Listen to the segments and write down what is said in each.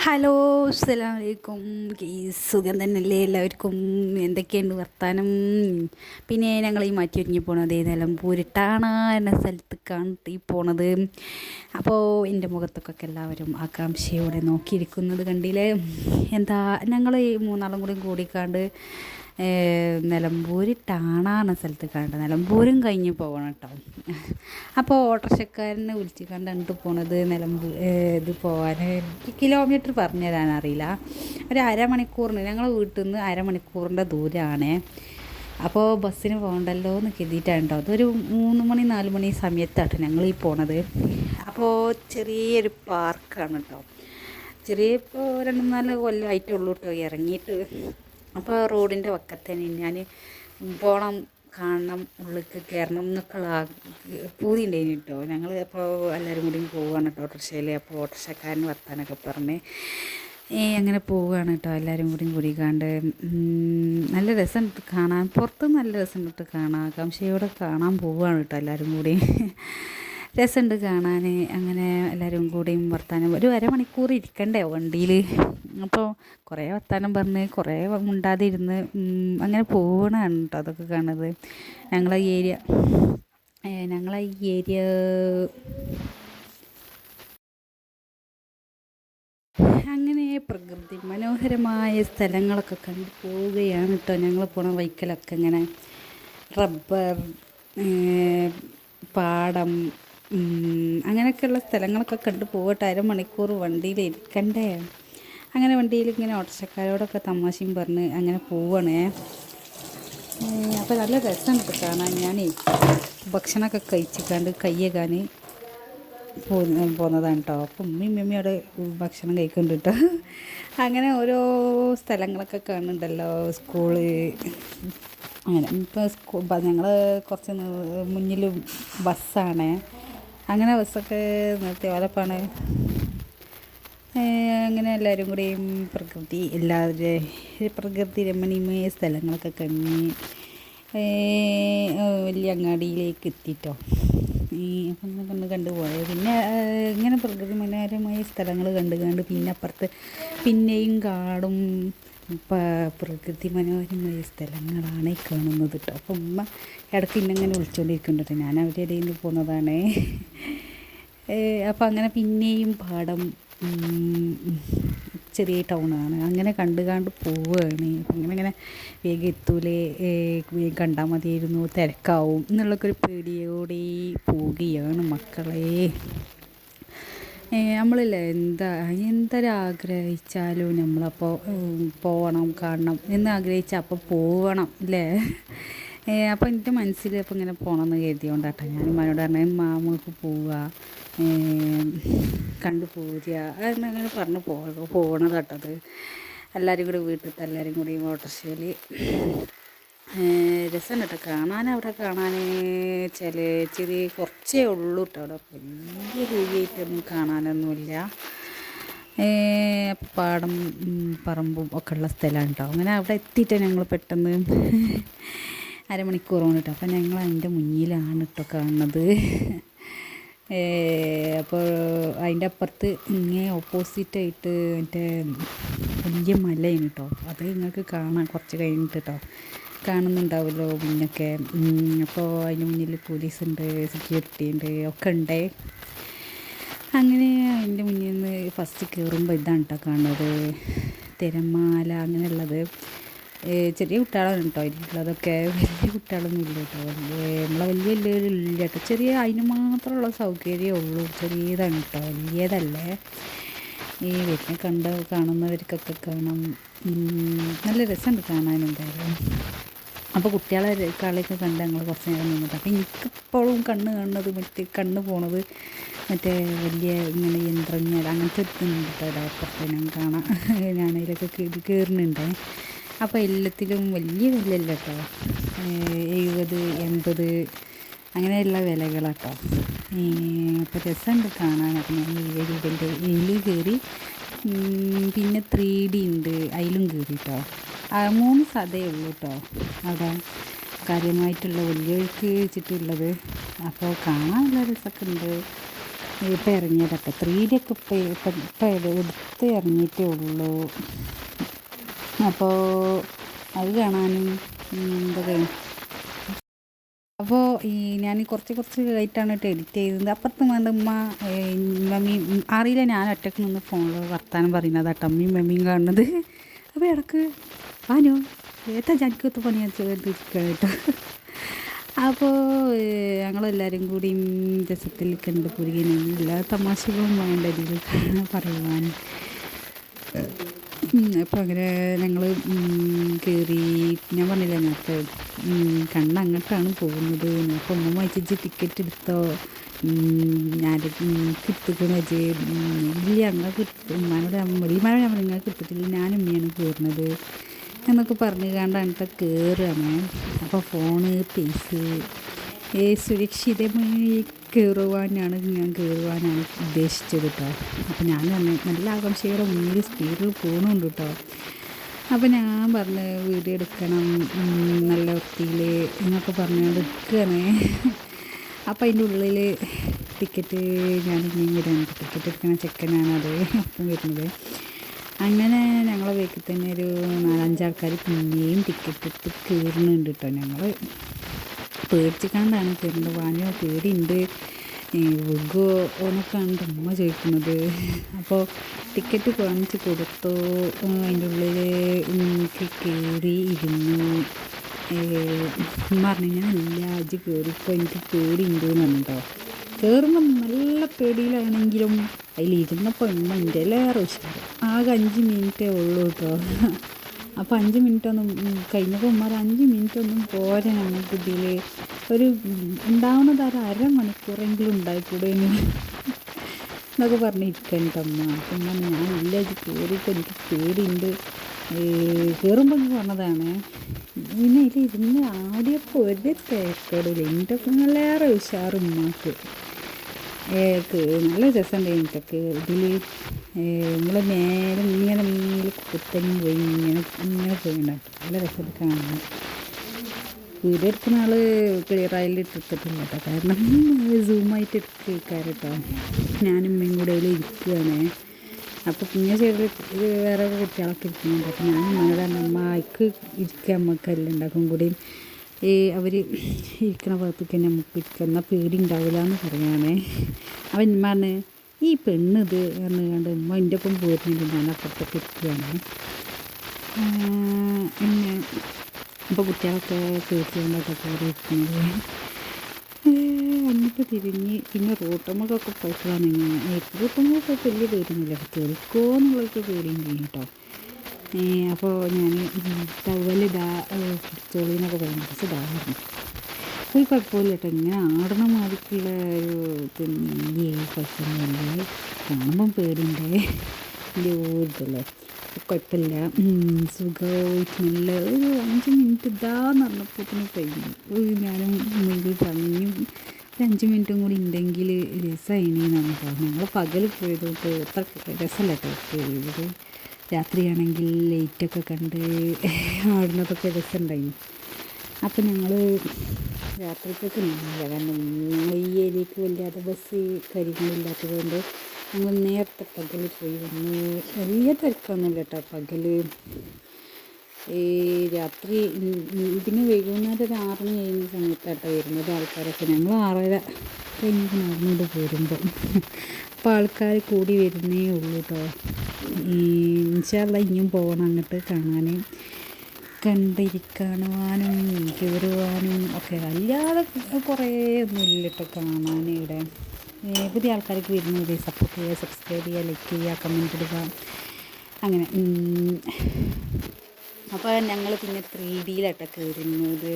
Hello, അസ്സലാമു അലൈക്കും. സുഖം തന്നെയല്ലേ എല്ലാവർക്കും? എന്തൊക്കെയുണ്ട് വർത്താനം? പിന്നെ ഞങ്ങൾ ഈ മാറ്റി ഒരുങ്ങി പോണത് നിലമ്പൂരിട്ടാണ് എന്ന സ്ഥലത്തേക്കാണ് ഈ പോണത്. അപ്പോൾ എൻ്റെ മുഖത്തൊക്കെ എല്ലാവരും ആകാംക്ഷയോടെ നോക്കിയിരിക്കുന്നത് കണ്ടില്ലേ? എന്താ ഞങ്ങൾ ഈ മൂന്നാളും കൂടി കൂടിക്കാണ്ട് നിലമ്പൂർ ടാണാന്ന സ്ഥലത്ത് കണ്ട നിലമ്പൂരും കഴിഞ്ഞ് പോകണം കേട്ടോ. അപ്പോൾ ഓട്ടോറിക്ഷക്കാരനെ വിളിച്ച് കണ്ടിട്ട് പോണത് ഇത് പോകാൻ കിലോമീറ്റർ പറഞ്ഞു തരാനറിയില്ല. ഒരു അരമണിക്കൂറിന് ഞങ്ങൾ വീട്ടിൽ നിന്ന് അരമണിക്കൂറിൻ്റെ ദൂരമാണ്. അപ്പോൾ ബസ്സിന് പോകണ്ടല്ലോ എന്ന് കരുതിയിട്ടാണ് കേട്ടോ. അതൊരു 3 മണി 4 മണി സമയത്താണ് ഞങ്ങൾ ഈ പോണത്. അപ്പോൾ ചെറിയൊരു പാർക്കാണ് കേട്ടോ. ഇപ്പോൾ 2-4 കൊല്ലമായിട്ടുള്ളൂ കേട്ടോ ഇറങ്ങിയിട്ട്. അപ്പോൾ റോഡിൻ്റെ വക്കത്തന്നെ ഞാൻ പോകണം, കാണണം, ഉള്ളിലേക്ക് കയറണം എന്നൊക്കെയുള്ള പൂതി ഉണ്ടായിന് കേട്ടോ. ഞങ്ങൾ അപ്പോൾ എല്ലാവരും കൂടി പോവുകയാണ് കേട്ടോ ഓട്ടോറിക്ഷയിൽ. അപ്പോൾ ഓട്ടോറിക്ഷക്കാരന് വർത്താനൊക്കെ പറഞ്ഞ് അങ്ങനെ പോവുകയാണ് കേട്ടോ. എല്ലാവരും കൂടിക്കാണ്ട് നല്ല രസമുണ്ട് കാണാൻ. പുറത്ത് നല്ല രസമുണ്ട് കാണാൻ. ആകാംക്ഷയോടെ കാണാൻ പോവുകയാണ് കേട്ടോ എല്ലാവരും കൂടി. രസമുണ്ട് കാണാൻ. അങ്ങനെ എല്ലാവരും കൂടിയും വർത്താനം ഒരു അരമണിക്കൂർ ഇരിക്കണ്ടേ വണ്ടിയിൽ. അപ്പോൾ കുറേ വർത്താനം പറഞ്ഞ് കുറേ മുണ്ടാതിരുന്ന് അങ്ങനെ പോകണതാണ് കേട്ടോ അതൊക്കെ കാണുന്നത്. ഞങ്ങളെ ഈ ഏരിയ അങ്ങനെ പ്രകൃതി മനോഹരമായ സ്ഥലങ്ങളൊക്കെ കണ്ടു പോവുകയാണ് കേട്ടോ. ഞങ്ങൾ പോണ വൈക്കലൊക്കെ ഇങ്ങനെ റബ്ബർ, പാടം, അങ്ങനെയൊക്കെയുള്ള സ്ഥലങ്ങളൊക്കെ കണ്ടു പോകട്ടെ. അരമണിക്കൂർ വണ്ടിയിൽ ഇരിക്കണ്ടേ. അങ്ങനെ വണ്ടിയിൽ ഇങ്ങനെ ഓട്ടോറിക്ഷക്കാരോടൊക്കെ തമാശയും പറഞ്ഞ് അങ്ങനെ പോവുകയാണേ. അപ്പോൾ നല്ല രസമുണ്ട് കാണാൻ. ഞാൻ ഭക്ഷണമൊക്കെ കഴിച്ചിക്കാണ്ട് കയ്യേകാൻ പോന്നതാണ് കേട്ടോ. അപ്പം ഉമ്മയും അവിടെ ഭക്ഷണം കഴിക്കുന്നുണ്ട് കേട്ടോ. അങ്ങനെ ഓരോ സ്ഥലങ്ങളൊക്കെ കാണുന്നുണ്ടല്ലോ. സ്കൂള് അങ്ങനെ ഇപ്പോൾ ഞങ്ങൾ കുറച്ച് മുന്നിൽ ബസ്സാണ്. അങ്ങനെ ബസ്സൊക്കെ നിർത്തി ഓലപ്പാണ്. അങ്ങനെ എല്ലാവരും കൂടെയും പ്രകൃതി രമണീയമായ സ്ഥലങ്ങളൊക്കെ കഴിഞ്ഞ് വലിയ അങ്ങാടിയിലേക്ക് എത്തിയിട്ടോ. അപ്പം കണ്ടു പോയത്. പിന്നെ ഇങ്ങനെ പ്രകൃതി മനോഹരമായ സ്ഥലങ്ങൾ കണ്ട് പിന്നെ അപ്പുറത്ത് പിന്നെയും കാടും പ്രകൃതി മനോഹരമായ സ്ഥലങ്ങളാണ് ഈ കാണുന്നത് കേട്ടോ. അപ്പം ഉമ്മ ഇടയ്ക്ക് ഇന്നങ്ങനെ വിളിച്ചുകൊണ്ടിരിക്കുന്നുണ്ട്. ഞാൻ അവരുടെ ഇടയിൽ നിന്ന് പോകുന്നതാണ്. അപ്പം അങ്ങനെ പിന്നെയും പാടം, ചെറിയ ടൗണാണ്. അങ്ങനെ കണ്ട് പോവുകയാണ്. അങ്ങനെ വേഗം എത്തൂലേ, വേഗം കണ്ടാൽ മതിയായിരുന്നു, തിരക്കാവും എന്നുള്ളൊക്കെ ഒരു പേടിയോടെ പോവുകയാണ് മക്കളെ. നമ്മളില്ലേ എന്തൊരാഗ്രഹിച്ചാലും നമ്മളപ്പോൾ പോകണം, കാണണം എന്ന് ആഗ്രഹിച്ചാൽ അപ്പോൾ പോവണം അല്ലേ. അപ്പോൾ എൻ്റെ മനസ്സിൽ അപ്പോൾ ഇങ്ങനെ പോകണമെന്ന് കരുതിയോണ്ടാട്ടോ ഞാൻ ഉമ്മാനോട് പറഞ്ഞാൽ നമുക്ക് പോവുക, കണ്ടു പോരുക അങ്ങനെ പറഞ്ഞ് പോകണം കേട്ടത്. എല്ലാവരും കൂടി വീട്ടിലത്തെ എല്ലാവരും കൂടി ഓട്ടോറിക്ഷയിൽ രസം കേട്ടോ കാണാൻ. അവിടെ കാണാൻ ചെറിയ കുറച്ചേ ഉള്ളൂ കേട്ടോ. അവിടെ വലിയ രീതിയായിട്ടൊന്നും കാണാനൊന്നുമില്ല. പാടം പറമ്പും ഒക്കെ ഉള്ള സ്ഥലമാണ് കേട്ടോ. അങ്ങനെ അവിടെ എത്തിയിട്ട് ഞങ്ങൾ പെട്ടെന്ന് അരമണിക്കൂറാണ് കേട്ടോ. അപ്പം ഞങ്ങൾ അതിൻ്റെ മുന്നിലാണ് കേട്ടോ കാണുന്നത്. അപ്പോൾ അതിൻ്റെ അപ്പുറത്ത് ഓപ്പോസിറ്റായിട്ട് മറ്റേ വലിയ മലയാണ് കേട്ടോ. അത് നിങ്ങൾക്ക് കാണാം കുറച്ച് കഴിഞ്ഞിട്ട് കേട്ടോ. കാണുന്നുണ്ടാവുമല്ലോ മുന്നൊക്കെ. അപ്പോൾ അതിന് മുന്നിൽ പോലീസുണ്ട്, സെക്യൂരിറ്റി ഉണ്ട്, ഒക്കെ ഉണ്ടേ. അങ്ങനെ അതിൻ്റെ മുന്നിൽ നിന്ന് ഫസ്റ്റ് കയറുമ്പോൾ ഇതാണ് കേട്ടോ കാണുന്നത്, തിരമാല അങ്ങനെയുള്ളത്. ചെറിയ കുട്ടികളാണ് കേട്ടോ ഇതിലുള്ളതൊക്കെ. വലിയ കുട്ടികളൊന്നും ഇല്ല കേട്ടോ. വലിയ ഇല്ല കേട്ടോ. ചെറിയ അതിന് മാത്രമുള്ള സൗകര്യമേ ഉള്ളൂ. ചെറിയതാണ് കേട്ടോ, വലിയതല്ലേ. ഈ വീട്ടിനെ കാണുന്നവർക്കൊക്കെ കാണാം. നല്ല രസമുണ്ട് കാണാൻ എന്തായാലും. അപ്പോൾ കുട്ടികളെ കളിയൊക്കെ കണ്ട് ഞങ്ങൾ കുറച്ച് നേരം നിന്നിട്ട്. അപ്പോൾ എനിക്കിപ്പോഴും കണ്ണ് പോണത് മറ്റേ വലിയ ഇങ്ങനെ യന്ത്രങ്ങൾ അങ്ങനത്തെ ഇതുണ്ട് കേട്ടോ. അപ്പുറത്ത് ഞാൻ കാണാം. ഞാനതിലൊക്കെ കയറുന്നുണ്ട്. അപ്പോൾ എല്ലാത്തിലും വലിയ വിലയല്ല കേട്ടോ. 70, 80 അങ്ങനെയുള്ള വിലകളാട്ടോ. അപ്പോൾ രസമുണ്ട് കാണാൻ. അപ്പം ഞാൻ 7 രൂപൻ്റെ കയറി. പിന്നെ 3D ഉണ്ട്, അതിലും കയറി കേട്ടോ. 3 സതയേ ഉള്ളൂ കേട്ടോ അവിടെ കാര്യമായിട്ടുള്ള വലിയവർക്ക് വെച്ചിട്ടുള്ളത്. അപ്പോൾ കാണാനുള്ള രസമൊക്കെ ഉണ്ട്. ഇപ്പം ഇറങ്ങിയതൊക്കെ 3D ഒക്കെ ഇപ്പം എടുത്ത് ഇറങ്ങിയിട്ടേ ഉള്ളൂ. അപ്പോൾ അത് കാണാനും എന്തൊക്കെ. അപ്പോൾ ഞാൻ കുറച്ച് ആയിട്ടാണ് കേട്ടോ എഡിറ്റ് ചെയ്തത്. അപ്പുറത്ത് വേണ്ട ഉമ്മ മമ്മി അറിയില്ല, ഞാൻ ഒറ്റക്ക് നിന്ന് ഫോണിൽ വർത്താനം പറയുന്നത് കേട്ടോ അമ്മയും മമ്മിയും കാണുന്നത്. അപ്പോൾ ഇടക്ക് ആനോ ഏതാ ജനിക്കത്ത് പണിയാൻ ചെയ്തിരിക്കുക കേട്ടോ. അപ്പോൾ ഞങ്ങളെല്ലാവരും കൂടി രസത്തിൽ കണ്ട് കുരുകനും എല്ലാ തമാശകളും വേണ്ട രീതിയിൽ പറയുവാൻ. അപ്പോൾ അങ്ങനെ ഞങ്ങൾ കയറി. ഞാൻ പറഞ്ഞില്ല നേരത്തെ കണ്ണങ്ങോട്ടാണ് പോകുന്നത്. അപ്പോൾ ഉമ്മ വായിച്ച് ടിക്കറ്റ് എടുത്തോ, ഞാൻ കിട്ടുകയെന്ന് വെച്ച് ഇല്ല അങ്ങനെ ഉമ്മാനോട് വലിയമാനോട് ഞാൻ നിങ്ങൾക്ക് എടുത്തിട്ടില്ല, ഞാനും ഉമ്മയാണ് കയറുന്നത് എന്നൊക്കെ പറഞ്ഞ് കണ്ടാണ് കയറുകയാണ്. അപ്പോൾ ഫോണ് പേസ് സുരക്ഷിതമായി കയറുവാനാണ് ഉദ്ദേശിച്ചത് കേട്ടോ. അപ്പോൾ ഞാൻ പറഞ്ഞു നല്ല ആകാംക്ഷയുടെ മുന്നിൽ സ്പീഡിൽ പോകുന്നുണ്ട് കേട്ടോ. അപ്പോൾ ഞാൻ പറഞ്ഞ് വീഡിയോ എടുക്കണം നല്ല വൃത്തിയിൽ എന്നൊക്കെ പറഞ്ഞുകൊണ്ട് എടുക്കുകയാണ്. അപ്പോൾ അതിൻ്റെ ഉള്ളിൽ ടിക്കറ്റ് ഞാൻ ഇനിയും വരുന്നുണ്ട്. ടിക്കറ്റ് എടുക്കണ ചെക്കനാണ് അത് ഒപ്പം വരുന്നത്. അങ്ങനെ ഞങ്ങളെ വീട്ടിൽ തന്നെ ഒരു 4-5 ആൾക്കാർ പിന്നെയും ടിക്കറ്റ് എടുത്ത് കയറുന്നുണ്ട് കേട്ടോ. ഞങ്ങൾ പേടിച്ചിക്കാണ്ടാണ് കയറുന്നത്. വാനോ പേടിയുണ്ട് വിഗോ എന്നൊക്കെയാണ് ഉമ്മ ചോദിക്കുന്നത്. അപ്പോൾ ടിക്കറ്റ് കാണിച്ച് കൊടുത്തു. അതിൻ്റെ ഉള്ളിൽ എനിക്ക് കയറി ഇരുന്നു. പറഞ്ഞു ഞാൻ ഇല്ല അജ് കയറിപ്പോൾ എനിക്ക് പേടിയുണ്ട് എന്ന് പറഞ്ഞിട്ടോ. കയറുമ്പോൾ നല്ല പേടിയിലാണെങ്കിലും അതിലിരുന്നപ്പോൾ ഉമ്മ എൻ്റെ എല്ലാവരും ഉഷാറ്. ആകെ 5 മിനിറ്റേ ഉള്ളൂ കേട്ടോ. അപ്പോൾ 5 മിനിറ്റൊന്നും കഴിഞ്ഞപ്പോൾ ഉമ്മാർ 5 മിനിറ്റൊന്നും പോരാ നമുക്ക് ഇതിൽ ഒരു ഉണ്ടാവുന്നത് അരമണിക്കൂറെങ്കിലും ഉണ്ടായിക്കൂടെ എന്നൊക്കെ പറഞ്ഞിരിക്കാൻ കേട്ടമ്മ. അപ്പം ഞാൻ ഇല്ല ഇത് കയറിയിട്ട് എനിക്ക് പേടിയുണ്ട്. കയറുമ്പോൾ പറഞ്ഞതാണ്. പിന്നെ ഇതിലിരുന്ന് ആടിയപ്പോൾ ഒരു തേക്കടില്ല. എൻ്റെ ഒക്കെ നല്ലേറെ ഉഷാറ് ഉമ്മാക്ക്. നല്ല രസമുണ്ട് എനിക്കൊക്കെ ഇതിൽ. നമ്മളെ നേരെ ഇങ്ങനെ മേലെ കുത്തങ്ങി പോയി ഇങ്ങനെ പോയിണ്ടാകും. നല്ല രസത്തിൽ കാണുന്നത്. വീഡിയോ എടുക്കുന്ന ആൾ ക്ലിയറായിട്ട് എടുത്തിട്ടില്ല കേട്ടോ. കാരണം സൂമായിട്ട് എടുക്കാൻ കേട്ടോ. ഞാനും ഉമ്മയും കൂടെ അതിൽ ഇരിക്കുകയാണ്. അപ്പോൾ പിന്നെ സൈഡിൽ വേറെ കുട്ടികളൊക്കെ ഇരിക്കുന്നുണ്ട്. അപ്പോൾ ഞാൻ ഉമ്മയോട് തന്നെ അമ്മ അയക്ക് ഇരിക്കുക, അമ്മക്കെല്ലാം ഉണ്ടാക്കും കൂടി അവർ ഇരിക്കണ ഭാഗത്തേക്ക് തന്നെ നമുക്ക് ഇരിക്കുക, എന്നാൽ പേടി ഉണ്ടാവില്ല എന്ന് പറയുകയാണേ. അവൻ ഉമ്മാണ് ഈ പെണ്ണിത് എന്ന് കണ്ട് ഉമ്മ എൻ്റെ ഒപ്പം പോയിരുന്നില്ല. ഞാൻ അപ്പുറത്തൊക്കെ ഇരിക്കുകയാണ്. പിന്നെ അപ്പോൾ കുട്ടികളൊക്കെ കേട്ടുകൊണ്ടൊക്കെ കയറി ഇരിക്കുന്നത്. എന്നിട്ട് തിരിഞ്ഞ് പിന്നെ റോട്ടമ്മക്കൊക്കെ പോയപ്പോഴാണ് ഇങ്ങനെ റോട്ടമ്മക്കൊക്കെ വലിയ പേടിയൊന്നുമില്ല. കേൾക്കോ എന്നുള്ളതൊക്കെ പേടിയും ചെയ്യും കേട്ടോ. അപ്പോൾ ഞാൻ ടവലിടാ പിടിച്ചോളിന്നൊക്കെ പറഞ്ഞു. പക്ഷെ ഇതായിരുന്നു ഒരു കുഴപ്പമില്ല കേട്ടോ. ഇങ്ങനെ ആടണ മാതിരിക്കുള്ള ഒരു പിന്നെ കുഴപ്പമൊന്നുമില്ല. കാണുമ്പം പേടിയുണ്ടേ വലിയ ഓരിതല്ലേ. കുഴപ്പമില്ല, സുഖമായിട്ട് നല്ല ഒരു 5 മിനിറ്റ് ഇതാന്ന് പറഞ്ഞപ്പോൾ കഴിഞ്ഞു. ഞാനും മുന്നിൽ പറഞ്ഞു ഒരു 5 മിനിറ്റും കൂടി ഉണ്ടെങ്കിൽ രസമായിനെന്നാണ് പറഞ്ഞത്. ഞങ്ങൾ പകൽ പോയതുകൊണ്ട് അത്ര രസമല്ല കേട്ടോ. ഇത് രാത്രിയാണെങ്കിൽ ലൈറ്റൊക്കെ കണ്ട് ആടുന്നതൊക്കെ രസമുണ്ടായിരുന്നു. അപ്പം ഞങ്ങൾ രാത്രിക്കൊക്കെ നിന്നില്ല. കാരണം ഈ ഏരിയക്ക് വല്ലാതെ ബസ് കാര്യങ്ങളില്ലാത്തത് കൊണ്ട് ഞങ്ങൾ നേരത്തെ പകൽ പോയി വന്ന്. വലിയ തിരക്കൊന്നുമില്ല കേട്ടോ പകൽ. രാത്രി പിന്നെ വൈകുന്നേരം ഒരു 6 മണി കഴിയുന്ന സമയത്താട്ടോ വരുന്നത് ആൾക്കാരൊക്കെ. ഞങ്ങൾ 6:30 കഴിഞ്ഞിട്ട് നടന്നുകൊണ്ട് പോരുമ്പം. അപ്പോൾ ആൾക്കാർ കൂടി വരുന്നേ ഉള്ളൂ കേട്ടോ. ഇൻഷാ അല്ലാഹ് ഇനിയും പോകണം അങ്ങോട്ട് കാണാൻ, കണ്ടിരിക്കാനുവാനും കയറുവാനും ഒക്കെ. അല്ലാതെ കുറേ ഒന്നും ഇല്ല കേട്ടോ കാണാൻ ഇവിടെ. പുതിയ ആൾക്കാർക്ക് വരുന്നത് സപ്പോർട്ട് ചെയ്യുക, സബ്സ്ക്രൈബ് ചെയ്യുക, ലൈക്ക് ചെയ്യുക, കമൻറ്റ് ഇടുക അങ്ങനെ. അപ്പോൾ ഞങ്ങൾ പിന്നെ 3Dയിലാട്ടോ കയറുന്നത്.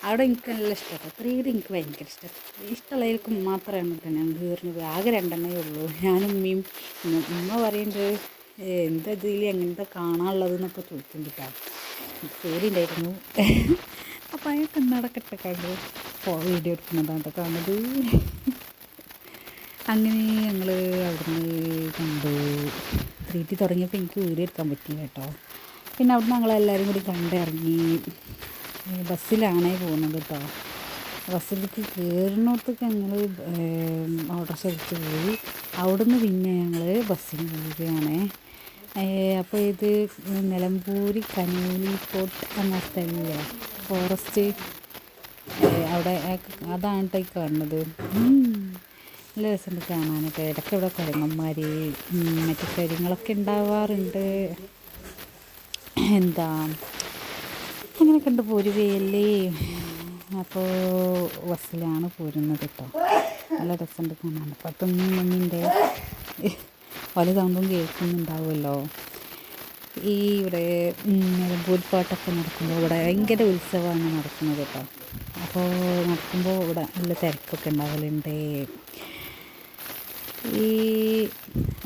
അവിടെ എനിക്ക് നല്ല ഇഷ്ടമാണ് 3D. എനിക്ക് ഭയങ്കര ഇഷ്ടം. ഇഷ്ടമുള്ളവർക്കും മാത്രമാണ് കേട്ടോ ഞാൻ കയറുന്നത്. ആകെ 2 എണ്ണമേ ഉള്ളൂ, ഞാനും ഉമ്മയും. ഉമ്മ പറയുന്നത് എന്താ ഇതിൽ എങ്ങനത്തെ കാണാനുള്ളത് എന്നൊക്കെ ചോദിക്കുന്നുണ്ട് കേട്ടോ. പേടിയുണ്ടായിരുന്നു. അപ്പോൾ ആ കണ്ണടക്കട്ടെ കണ്ടു വീഡിയോ എടുക്കുന്നതാണ് കാണുന്നത്. അങ്ങനെ ഞങ്ങൾ അവിടുന്ന് കണ്ടു. 3D തുടങ്ങിയപ്പോൾ എനിക്ക് വീഡിയോ എടുക്കാൻ പറ്റില്ല കേട്ടോ. പിന്നെ അവിടുന്ന് ഞങ്ങളെല്ലാവരും കൂടി കണ്ടിറങ്ങി. ബസ്സിലാണേ പോകുന്നത് കേട്ടോ. ബസ്സിലേക്ക് കയറുന്നിടത്തൊക്കെ ഞങ്ങൾ ഓട്ടോറിക്ഷ എടുത്ത് പോയി. അവിടുന്ന് പിന്നെ ഞങ്ങൾ ബസ്സിന് പോവുകയാണ്. അപ്പോൾ ഇത് നിലമ്പൂർ കനോലിക്കോട്ട് എന്ന സ്ഥലമില്ലേ, ഫോറസ്റ്റ്, അവിടെ അതാണ് കേട്ടോ ഈ കാണുന്നത്. നല്ല രസമുണ്ട് കാണാനൊക്കെ. ഇടയ്ക്ക് ഇവിടെ കുരങ്ങന്മാർ മറ്റു കാര്യങ്ങളൊക്കെ ഉണ്ടാവാറുണ്ട്. എന്താ അങ്ങനെ കണ്ട് പോരുകയല്ലേ. അപ്പോൾ ബസ്സിലാണ് പോരുന്നത് കേട്ടോ. നല്ല രസമുണ്ട് കാണാൻ. അപ്പം മണ്ണിൻ്റെ പല സൗണ്ടും കേൾക്കുന്നുണ്ടാവുമല്ലോ. ഈ ഇവിടെ നിലമ്പൂർ പാട്ടൊക്കെ നടക്കുമ്പോൾ ഇവിടെ ഭയങ്കര ഉത്സവമാണ് നടക്കുന്നത് കേട്ടോ. അപ്പോൾ നടക്കുമ്പോൾ ഇവിടെ നല്ല തിരക്കൊക്കെ ഉണ്ടാവലുണ്ട്.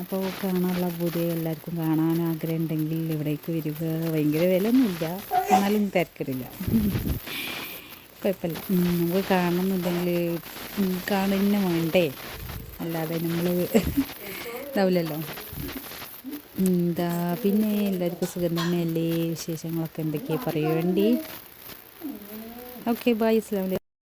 അപ്പോൾ കാണാനുള്ള പൂതി എല്ലാവർക്കും കാണാൻ ആഗ്രഹം ഉണ്ടെങ്കിൽ ഇവിടേക്ക് വരിക. ഭയങ്കര വിലയൊന്നുമില്ല, എന്നാലും തിരക്കിടില്ല, കുഴപ്പമില്ല. നമുക്ക് കാണണമെന്നുണ്ടെങ്കിൽ കാണുന്ന വേണ്ടേ, അല്ലാതെ നമ്മൾ ഇതാവില്ലല്ലോ. എന്താ പിന്നെ എല്ലാവർക്കും സുഖം തന്നെയല്ലേ? വിശേഷങ്ങളൊക്കെ എന്തൊക്കെയാണ് പറയുവേണ്ടി. ഓക്കെ, ബൈ, അസ്സലാമു അലൈക്കും.